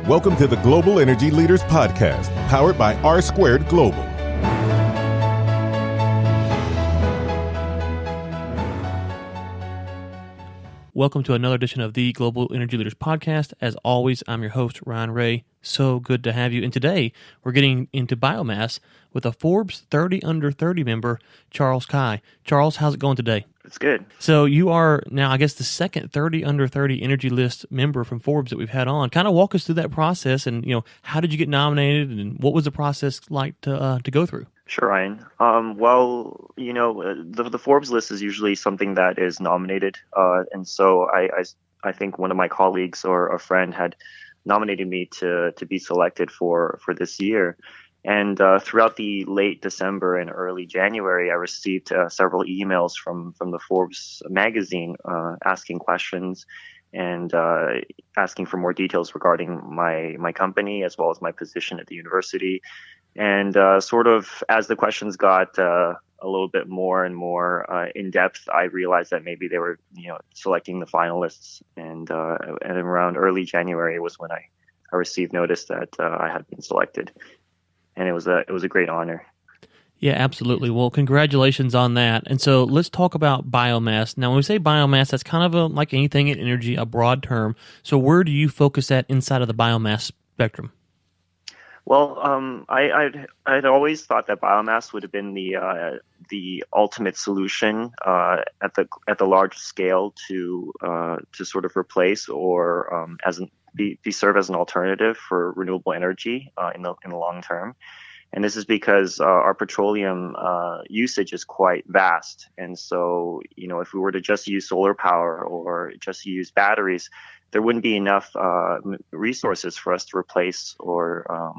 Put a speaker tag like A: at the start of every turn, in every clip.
A: Welcome to the Global Energy Leaders Podcast, powered by R Squared Global.
B: Welcome to another edition of the Global Energy Leaders Podcast. As always, I'm your host, Ryan Ray. So good to have you. And today, we're getting into biomass with a Forbes 30 Under 30 member, Charles Cai. Charles, how's it going today?
C: It's good.
B: So you are now, I guess, the second 30 Under 30 Energy List member from Forbes that we've had on. Kind of walk us through that process and, how did you get nominated and what was the process like to go through?
C: Sure, Ryan. The Forbes list is usually something that is nominated. And so I think one of my colleagues or a friend had nominated me to be selected for this year. And throughout the late December and early January, I received several emails from the Forbes magazine asking questions and asking for more details regarding my company as well as my position at the university. And sort of as the questions got a little bit more and more in depth, I realized that maybe they were, selecting the finalists. And around early January was when I received notice that I had been selected, and it was a great honor.
B: Yeah, absolutely. Well, congratulations on that. And so let's talk about biomass. Now, when we say biomass, that's kind of like anything in energy, a broad term. So where do you focus at inside of the biomass spectrum?
C: Well, I'd always thought that biomass would have been the ultimate solution at the large scale to sort of replace or serve as an alternative for renewable energy in the long term. And this is because our petroleum usage is quite vast. And so, if we were to just use solar power or just use batteries, there wouldn't be enough resources for us to replace or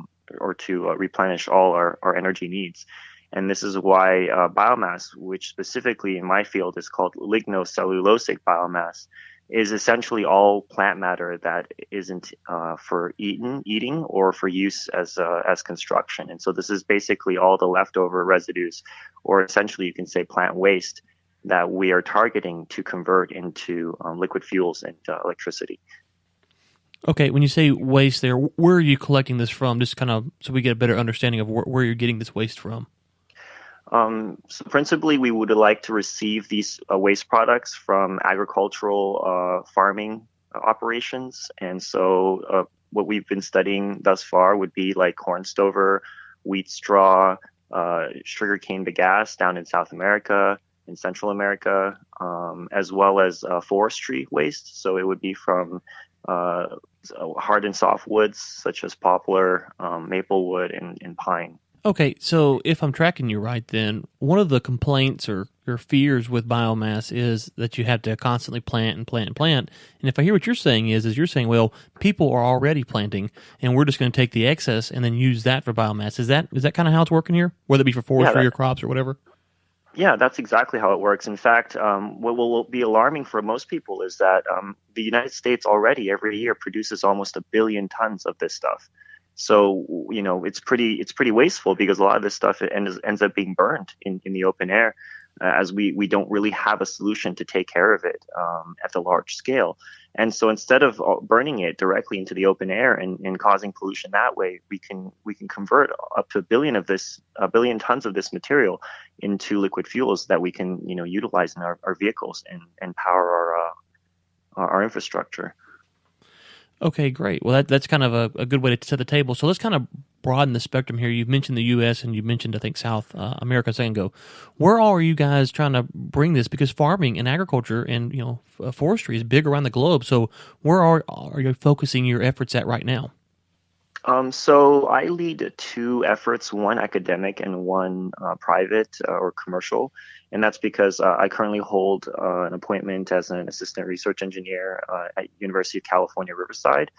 C: to replenish all our energy needs. And this is why biomass, which specifically in my field is called lignocellulosic biomass, is essentially all plant matter that isn't for eating or for use as construction. And so this is basically all the leftover residues, or essentially you can say plant waste, that we are targeting to convert into liquid fuels and electricity.
B: Okay, when you say waste there, where are you collecting this from? Just kind of so we get a better understanding of where you're getting this waste from.
C: So principally, we would like to receive these waste products from agricultural farming operations. And so what we've been studying thus far would be like corn stover, wheat straw, sugarcane bagasse down in South America, in Central America, as well as forestry waste. So it would be from hard and soft woods such as poplar, maple wood, and pine.
B: Okay, so if I'm tracking you right, then one of the complaints or fears with biomass is that you have to constantly plant and plant and plant. And if I hear what you're saying is you're saying, well, people are already planting, and we're just going to take the excess and then use that for biomass. Is that kind of how it's working here, whether it be for forestry or crops or whatever?
C: Yeah, that's exactly how it works. In fact, what will be alarming for most people is that the United States already every year produces almost 1 billion tons of this stuff. So, it's pretty wasteful because a lot of this stuff ends up being burned in the open air, as we don't really have a solution to take care of it at the large scale. And so instead of burning it directly into the open air and causing pollution that way, we can convert up to 1 billion tons of this material into liquid fuels that we can utilize in our vehicles and power our infrastructure.
B: Okay, great. Well, that's kind of a good way to set the table. So let's kind of broaden the spectrum here. You've mentioned the U.S. and you mentioned, I think, South America a second ago. Where all are you guys trying to bring this? Because farming and agriculture and forestry is big around the globe. So where are you focusing your efforts at right now?
C: So I lead 2 efforts, one academic and one private or commercial. And that's because I currently hold an appointment as an assistant research engineer at University of California, Riverside,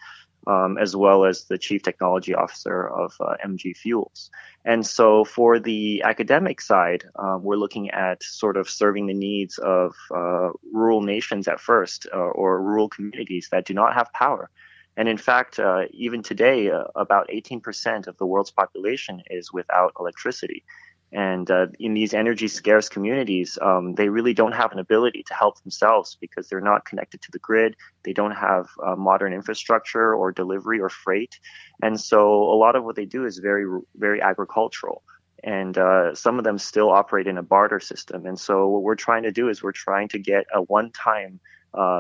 C: as well as the chief technology officer of MG Fuels. And so for the academic side, we're looking at sort of serving the needs of rural nations at first, or rural communities that do not have power. And in fact, even today, about 18% of the world's population is without electricity. And in these energy scarce communities, they really don't have an ability to help themselves because they're not connected to the grid. They don't have modern infrastructure or delivery or freight. And so a lot of what they do is very, very agricultural. And some of them still operate in a barter system. And so what we're trying to do is we're trying to get a one-time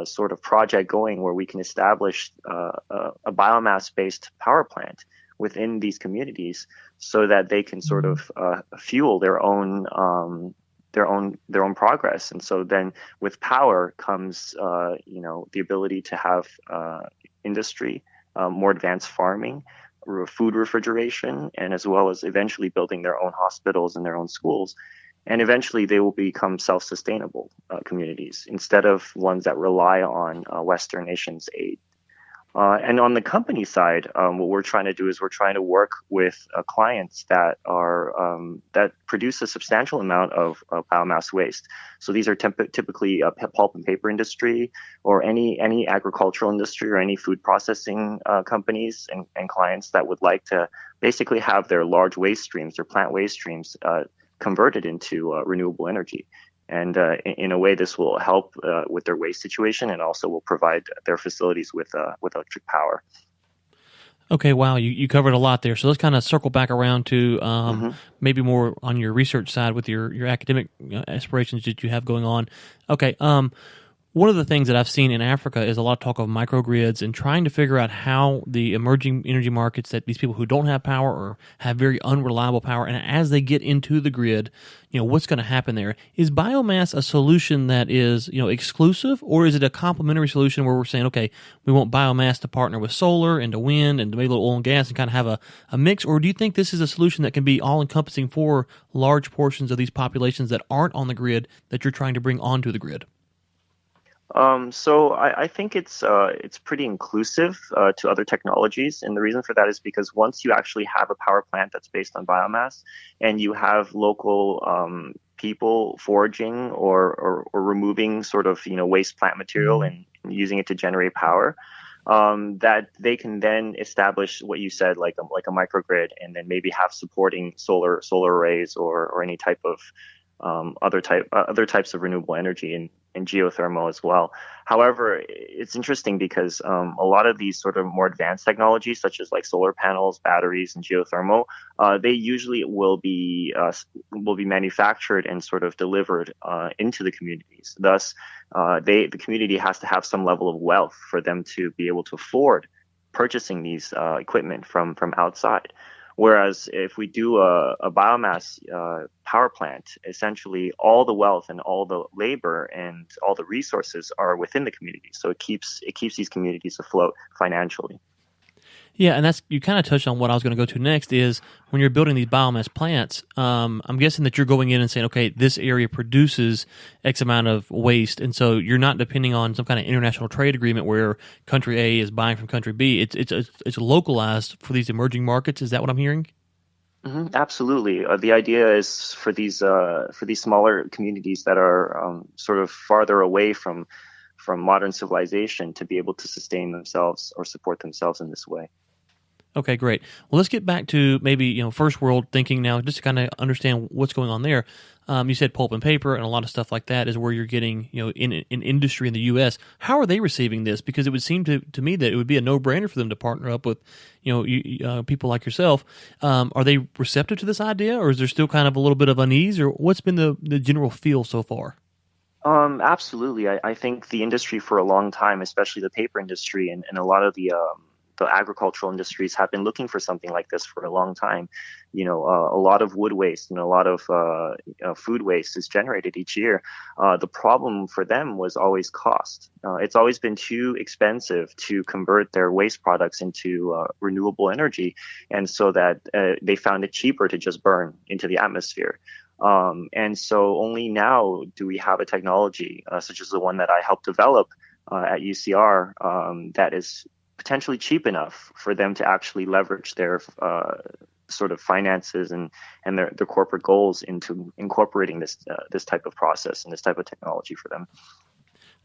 C: sort of project going where we can establish a biomass-based power plant within these communities, so that they can sort of fuel their own progress. And so then with power comes the ability to have industry, more advanced farming, food refrigeration, and as well as eventually building their own hospitals and their own schools. And eventually they will become self-sustainable communities instead of ones that rely on Western nations' aid. And on the company side, what we're trying to do is we're trying to work with clients that are that produce a substantial amount of biomass waste. So these are typically pulp and paper industry, or any agricultural industry, or any food processing companies and clients that would like to basically have their large waste streams, their plant waste streams, converted into renewable energy. And in a way, this will help with their waste situation, and also will provide their facilities with electric power.
B: Okay, wow, you covered a lot there. So let's kind of circle back around to maybe more on your research side with your academic aspirations that you have going on. Okay, one of the things that I've seen in Africa is a lot of talk of microgrids and trying to figure out how the emerging energy markets, that these people who don't have power or have very unreliable power, and as they get into the grid, what's going to happen there. Is biomass a solution that is, exclusive, or is it a complementary solution where we're saying, okay, we want biomass to partner with solar and to wind and to maybe a little oil and gas and kind of have a mix? Or do you think this is a solution that can be all-encompassing for large portions of these populations that aren't on the grid that you're trying to bring onto the grid?
C: So I think it's pretty inclusive to other technologies, and the reason for that is because once you actually have a power plant that's based on biomass, and you have local people foraging or removing sort of waste plant material and using it to generate power, that they can then establish what you said, like a microgrid, and then maybe have supporting solar arrays or any type of other types of renewable energy and geothermal as well. However, it's interesting because a lot of these sort of more advanced technologies, such as like solar panels, batteries, and geothermal, they usually will be manufactured and sort of delivered into the communities. Thus, the community has to have some level of wealth for them to be able to afford purchasing these equipment from outside. Whereas if we do a biomass power plant, essentially all the wealth and all the labor and all the resources are within the community. So it keeps these communities afloat financially.
B: Yeah, and you kind of touched on what I was going to go to next is when you're building these biomass plants, I'm guessing that you're going in and saying, okay, this area produces X amount of waste, and so you're not depending on some kind of international trade agreement where country A is buying from country B. It's localized for these emerging markets. Is that what I'm hearing?
C: Mm-hmm, absolutely. The idea is for these smaller communities that are sort of farther away from modern civilization to be able to sustain themselves or support themselves in this way.
B: Okay, great. Well, let's get back to maybe first world thinking now, just to kind of understand what's going on there. You said pulp and paper and a lot of stuff like that is where you're getting in industry in the U.S. How are they receiving this? Because it would seem to me that it would be a no-brainer for them to partner up with people like yourself. Are they receptive to this idea, or is there still kind of a little bit of unease, or what's been the general feel so far?
C: Absolutely. I think the industry for a long time, especially the paper industry and a lot of the agricultural industries, have been looking for something like this for a long time. A lot of wood waste and a lot of food waste is generated each year. The problem for them was always cost. It's always been too expensive to convert their waste products into renewable energy, and so that they found it cheaper to just burn into the atmosphere. And so only now do we have a technology such as the one that I helped develop at UCR that is potentially cheap enough for them to actually leverage their sort of finances and their corporate goals into incorporating this type of process and this type of technology for them.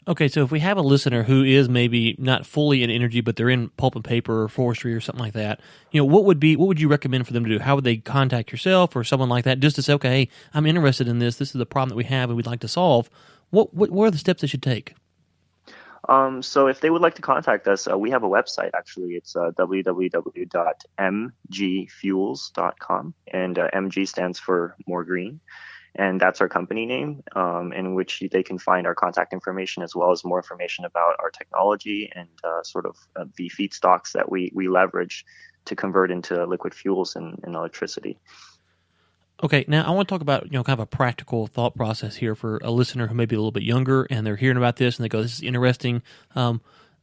B: Okay, so if we have a listener who is maybe not fully in energy, but they're in pulp and paper or forestry or something like that, what would you recommend for them to do? How would they contact yourself or someone like that just to say, okay, hey, I'm interested in this. This is the problem that we have and we'd like to solve. What are the steps they should take?
C: So if they would like to contact us, we have a website, actually. It's www.mgfuels.com, and MG stands for more green. And that's our company name, in which they can find our contact information as well as more information about our technology and the feedstocks that we leverage to convert into liquid fuels and electricity.
B: Okay, now I want to talk about kind of a practical thought process here for a listener who may be a little bit younger and they're hearing about this and they go, "This is interesting."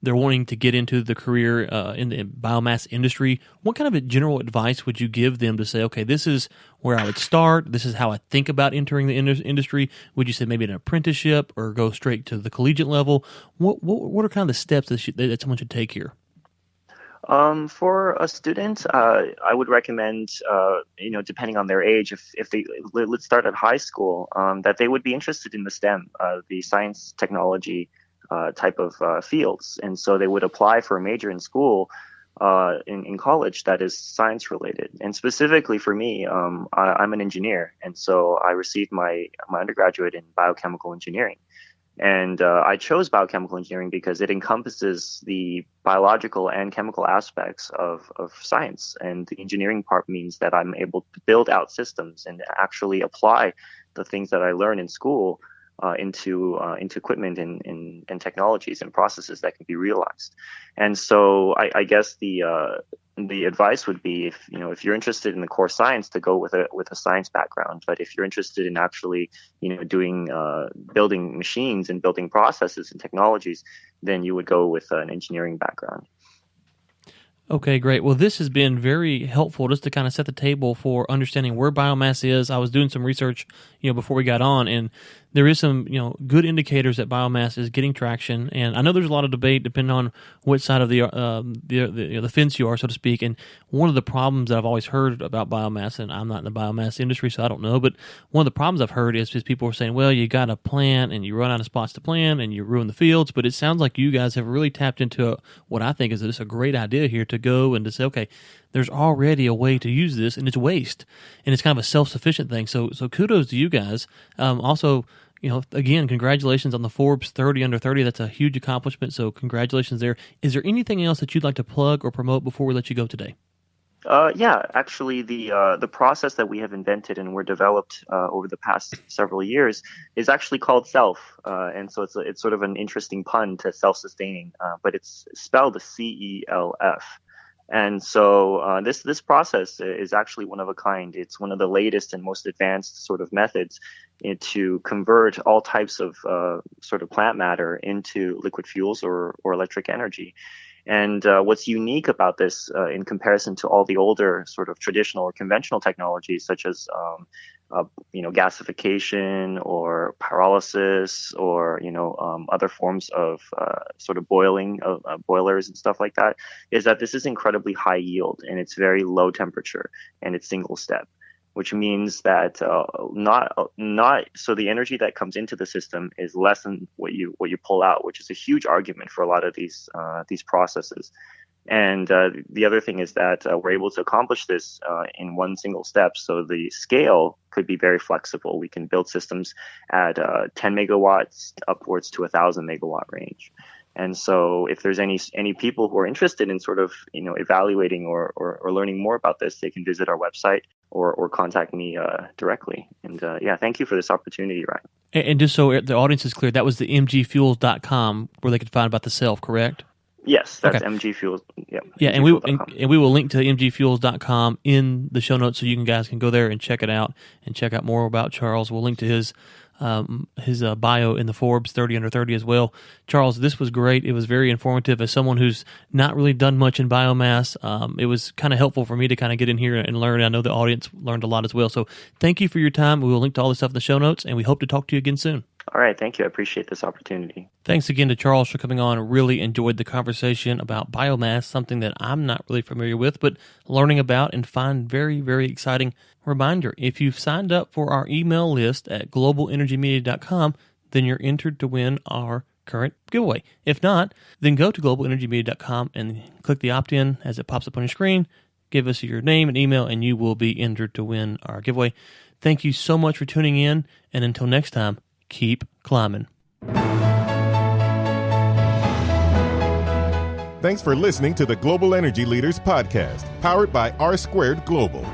B: They're wanting to get into the career in the biomass industry. What kind of a general advice would you give them to say, okay, this is where I would start. This is how I think about entering the industry. Would you say maybe an apprenticeship or go straight to the collegiate level? What are kind of the steps that someone should take here?
C: For a student, I would recommend, depending on their age, if they let's start at high school, that they would be interested in the STEM, the science, technology type of fields, and so they would apply for a major in school, in college that is science related. And specifically for me, I'm an engineer, and so I received my undergraduate in biochemical engineering. And I chose biochemical engineering because it encompasses the biological and chemical aspects of science. And the engineering part means that I'm able to build out systems and actually apply the things that I learned in school into equipment and technologies and processes that can be realized. And so I guess the advice would be, if you're interested in the core science, to go with a science background. But if you're interested in actually doing building machines and building processes and technologies, then you would go with an engineering background.
B: Okay, great. Well, this has been very helpful just to kind of set the table for understanding where biomass is. I was doing some research, before we got on, and there is some, good indicators that biomass is getting traction. And I know there's a lot of debate depending on which side of the fence you are, so to speak. And one of the problems that I've always heard about biomass, and I'm not in the biomass industry, so I don't know, but one of the problems I've heard is people are saying, well, you got to plant and you run out of spots to plant and you ruin the fields. But it sounds like you guys have really tapped into what I think is just a great idea here to go and to say, okay, there's already a way to use this, and it's waste, and it's kind of a self-sufficient thing. So kudos to you guys. Also, again, congratulations on the Forbes 30 under 30. That's a huge accomplishment. So congratulations there. Is there anything else that you'd like to plug or promote before we let you go today?
C: Yeah, actually, the process that we have invented and were developed over the past several years is actually called CELF, and so it's sort of an interesting pun to self-sustaining, but it's spelled CELF. And so this process is actually one of a kind. It's one of the latest and most advanced sort of methods to convert all types of sort of plant matter into liquid fuels or electric energy. And what's unique about this in comparison to all the older sort of traditional or conventional technologies, such as gasification or pyrolysis or other forms of sort of boiling boilers and stuff like that, is that this is incredibly high yield and it's very low temperature and it's single step, which means that so the energy that comes into the system is less than what you pull out, which is a huge argument for a lot of these processes. And the other thing is that we're able to accomplish this in one single step. So the scale could be very flexible. We can build systems at 10 megawatts upwards to 1,000 megawatt range. And so if there's any people who are interested in sort of evaluating or learning more about this, they can visit our website or contact me directly. And thank you for this opportunity, Ryan.
B: And just so the audience is clear, that was the mgfuels.com where they could find about the CELF, correct?
C: Yes, that's
B: okay.
C: MG Fuels.
B: Yeah, and we will link to mgfuels.com in the show notes so you guys can go there and check it out and check out more about Charles. We'll link to his bio in the Forbes 30 under 30 as well. Charles, this was great. It was very informative. As someone who's not really done much in biomass, it was kind of helpful for me to kind of get in here and learn. I know the audience learned a lot as well. So thank you for your time. We will link to all this stuff in the show notes, and we hope to talk to you again soon.
C: All right. Thank you. I appreciate this opportunity.
B: Thanks again to Charles for coming on. Really enjoyed the conversation about biomass, something that I'm not really familiar with, but learning about and find very, very exciting. Reminder, if you've signed up for our email list at globalenergymedia.com, then you're entered to win our current giveaway. If not, then go to globalenergymedia.com and click the opt-in as it pops up on your screen. Give us your name and email, and you will be entered to win our giveaway. Thank you so much for tuning in, and until next time, keep climbing.
A: Thanks for listening to the Global Energy Leaders Podcast, powered by R Squared Global.